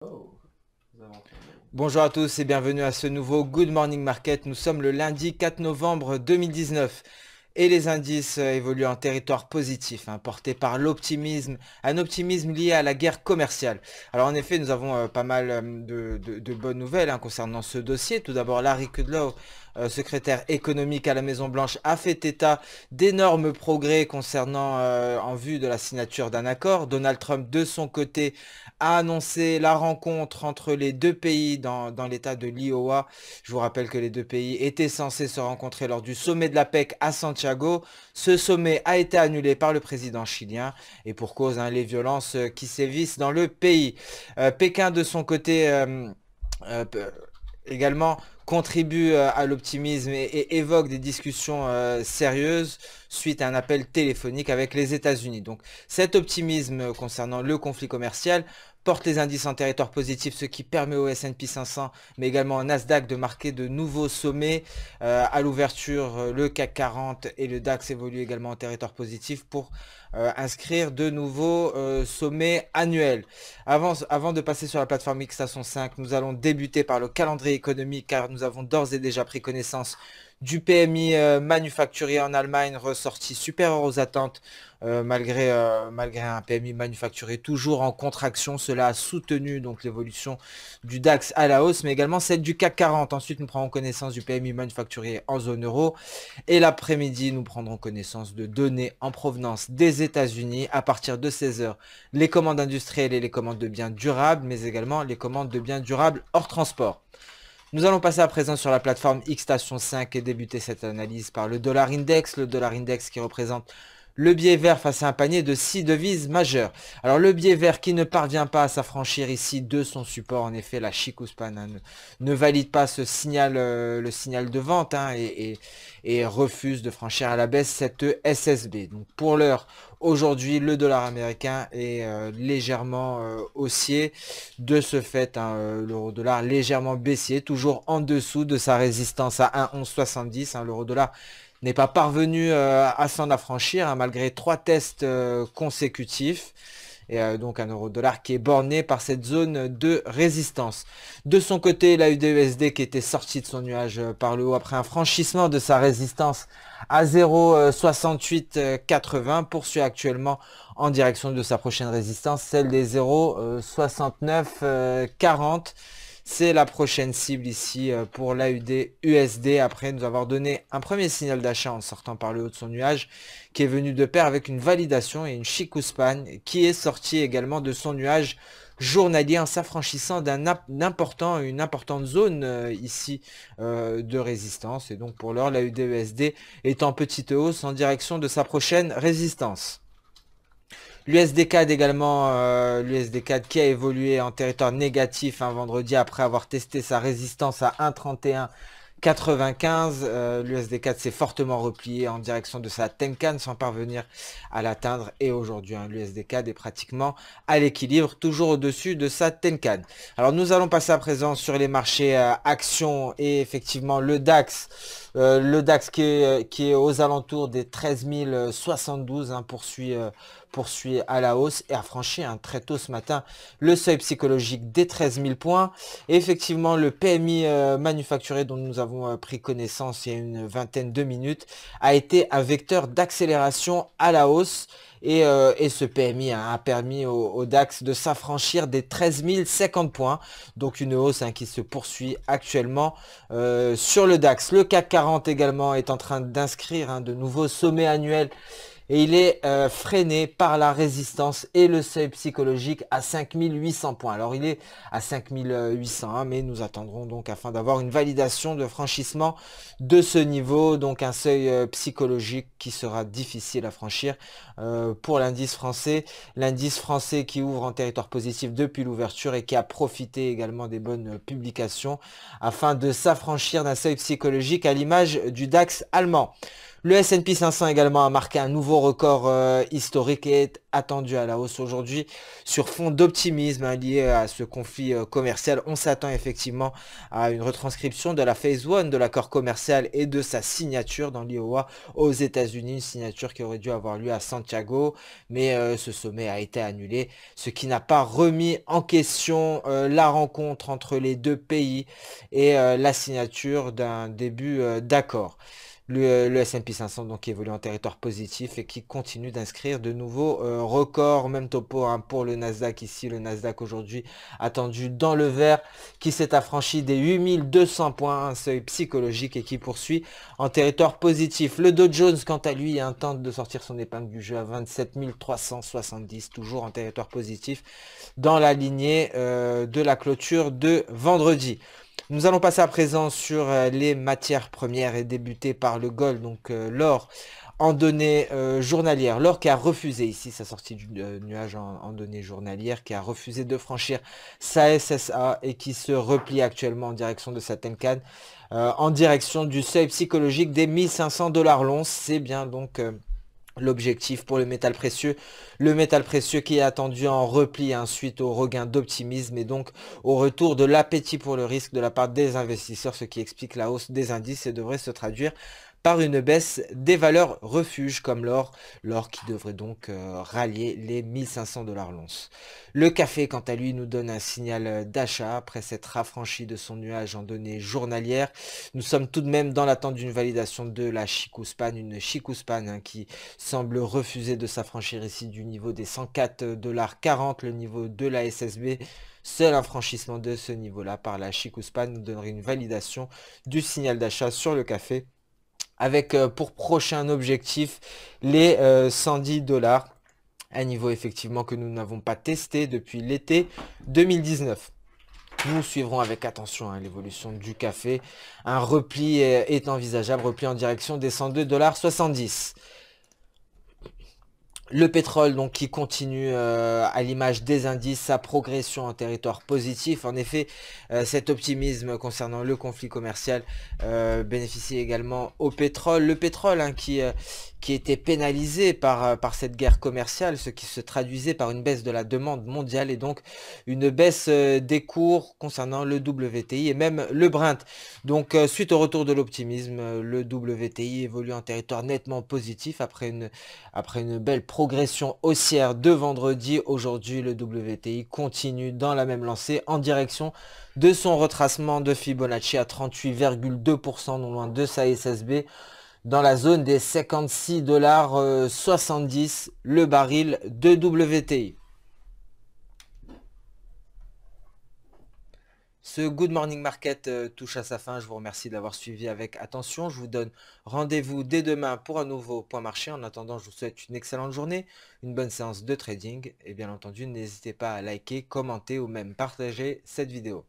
Oh, nous avons fait un mail. Bonjour à tous et bienvenue à ce nouveau Good Morning Market. Nous sommes le lundi 4 novembre 2019 et les indices évoluent en territoire positif, porté par l'optimisme, un optimisme lié à la guerre commerciale. Alors en effet, nous avons pas mal de bonnes nouvelles concernant ce dossier. Tout d'abord, Larry Kudlow, secrétaire économique à la Maison Blanche, a fait état d'énormes progrès concernant en vue de la signature d'un accord. Donald Trump, de son côté, a annoncé la rencontre entre les deux pays dans l'état de l'Iowa. Je vous rappelle que les deux pays étaient censés se rencontrer lors du sommet de la PEC à Santiago. Ce sommet a été annulé par le président chilien et pour cause les violences qui sévissent dans le pays. Pékin de son côté euh, également contribue à l'optimisme et évoque des discussions sérieuses suite à un appel téléphonique avec les États-Unis. Donc cet optimisme concernant le conflit commercial porte les indices en territoire positif, ce qui permet au S&P 500, mais également au Nasdaq de marquer de nouveaux sommets. À l'ouverture, le CAC 40 et le DAX évoluent également en territoire positif pour inscrire de nouveaux sommets annuels. Avant de passer sur la plateforme Xstation 5, nous allons débuter par le calendrier économique car nous avons d'ores et déjà pris connaissance du PMI manufacturier en Allemagne ressorti supérieur aux attentes malgré un PMI manufacturier toujours en contraction. Cela a soutenu donc l'évolution du DAX à la hausse, mais également celle du CAC 40. Ensuite, nous prendrons connaissance du PMI manufacturier en zone euro. Et l'après-midi, nous prendrons connaissance de données en provenance des États-Unis à partir de 16 heures. Les commandes industrielles et les commandes de biens durables, mais également les commandes de biens durables hors transport. Nous allons passer à présent sur la plateforme Xstation 5 et débuter cette analyse par le dollar index. Le dollar index qui représente le biais vert face à un panier de 6 devises majeures. Alors le biais vert qui ne parvient pas à s'affranchir ici de son support, en effet la Chikuspan ne valide pas ce signal, le signal de vente et refuse de franchir à la baisse cette SSB. Donc pour l'heure, aujourd'hui le dollar américain est légèrement haussier. De ce fait, l'euro-dollar légèrement baissier, toujours en dessous de sa résistance à 1,1170. L'euro-dollar n'est pas parvenu à s'en affranchir malgré 3 tests consécutifs. Et donc un euro-dollar qui est borné par cette zone de résistance. De son côté, la USD qui était sortie de son nuage par le haut après un franchissement de sa résistance à 0,6880 poursuit actuellement en direction de sa prochaine résistance, celle des 0,6940. C'est la prochaine cible ici pour l'AUD USD après nous avoir donné un premier signal d'achat en sortant par le haut de son nuage qui est venu de pair avec une validation et une Chikuspan qui est sortie également de son nuage journalier en s'affranchissant une importante zone ici de résistance. Et donc pour l'heure, l'AUD USD est en petite hausse en direction de sa prochaine résistance. L'USD-CAD également, l'USD-CAD qui a évolué en territoire négatif un vendredi après avoir testé sa résistance à 1,3195. L'USD-CAD s'est fortement replié en direction de sa Tenkan sans parvenir à l'atteindre. Et aujourd'hui, l'USD-CAD est pratiquement à l'équilibre, toujours au-dessus de sa Tenkan. Alors nous allons passer à présent sur les marchés actions et effectivement le DAX. Le DAX qui est aux alentours des 13 072 poursuit à la hausse et a franchi très tôt ce matin le seuil psychologique des 13 000 points. Et effectivement, le PMI manufacturier dont nous avons pris connaissance il y a une vingtaine de minutes a été un vecteur d'accélération à la hausse. Et ce PMI a permis au DAX de s'affranchir des 13 050 points. Donc une hausse qui se poursuit actuellement sur le DAX. Le CAC 40 également est en train d'inscrire de nouveaux sommets annuels. Et il est freiné par la résistance et le seuil psychologique à 5800 points. Alors il est à 5800, mais nous attendrons donc afin d'avoir une validation de franchissement de ce niveau. Donc un seuil psychologique qui sera difficile à franchir pour l'indice français. L'indice français qui ouvre en territoire positif depuis l'ouverture et qui a profité également des bonnes publications afin de s'affranchir d'un seuil psychologique à l'image du DAX allemand. Le S&P 500 également a marqué un nouveau record historique et est attendu à la hausse aujourd'hui sur fond d'optimisme lié à ce conflit commercial. On s'attend effectivement à une retranscription de la Phase 1 de l'accord commercial et de sa signature dans l'IOA aux États-Unis, une signature qui aurait dû avoir lieu à Santiago, mais ce sommet a été annulé, ce qui n'a pas remis en question la rencontre entre les deux pays et la signature d'un début d'accord. Le S&P 500 donc qui évolue en territoire positif et qui continue d'inscrire de nouveaux records. Même topo hein, pour le Nasdaq ici. Le Nasdaq aujourd'hui attendu dans le vert qui s'est affranchi des 8200 points, un seuil psychologique et qui poursuit en territoire positif. Le Dow Jones quant à lui tente de sortir son épingle du jeu à 27 370, toujours en territoire positif dans la lignée de la clôture de vendredi. Nous allons passer à présent sur les matières premières et débuter par le gold, donc l'or en données journalières. L'or qui a refusé ici sa sortie du nuage en données journalières, qui a refusé de franchir sa SSA et qui se replie actuellement en direction de sa Tenkan, en direction du seuil psychologique des 1500 $ l'once. C'est bien donc l'objectif pour le métal précieux qui est attendu en repli suite au regain d'optimisme et donc au retour de l'appétit pour le risque de la part des investisseurs, ce qui explique la hausse des indices et devrait se traduire par une baisse des valeurs refuges comme l'or qui devrait donc rallier les 1500 $ l'once. Le café quant à lui nous donne un signal d'achat après s'être affranchi de son nuage en données journalières. Nous sommes tout de même dans l'attente d'une validation de la Chikou-Span, une Chikou-Span qui semble refuser de s'affranchir ici du niveau des 104,40 $, le niveau de la SSB. Seul un franchissement de ce niveau-là par la Chikou-Span nous donnerait une validation du signal d'achat sur le café, avec pour prochain objectif les 110 $, un niveau effectivement que nous n'avons pas testé depuis l'été 2019. Nous suivrons avec attention l'évolution du café. Un repli est envisageable, repli en direction des 102,70 $. Le pétrole donc qui continue à l'image des indices sa progression en territoire positif. En effet, cet optimisme concernant le conflit commercial bénéficie également au pétrole. Le pétrole qui était pénalisé par cette guerre commerciale, ce qui se traduisait par une baisse de la demande mondiale et donc une baisse des cours concernant le WTI et même le Brent. Donc suite au retour de l'optimisme, le WTI évolue en territoire nettement positif après une belle progression haussière de vendredi. Aujourd'hui, le WTI continue dans la même lancée en direction de son retracement de Fibonacci à 38,2%, non loin de sa SSB, dans la zone des 56,70 $ le baril de WTI. Ce Good Morning Market touche à sa fin. Je vous remercie de l'avoir suivi avec attention. Je vous donne rendez-vous dès demain pour un nouveau point marché. En attendant, je vous souhaite une excellente journée, une bonne séance de trading. Et bien entendu, n'hésitez pas à liker, commenter ou même partager cette vidéo.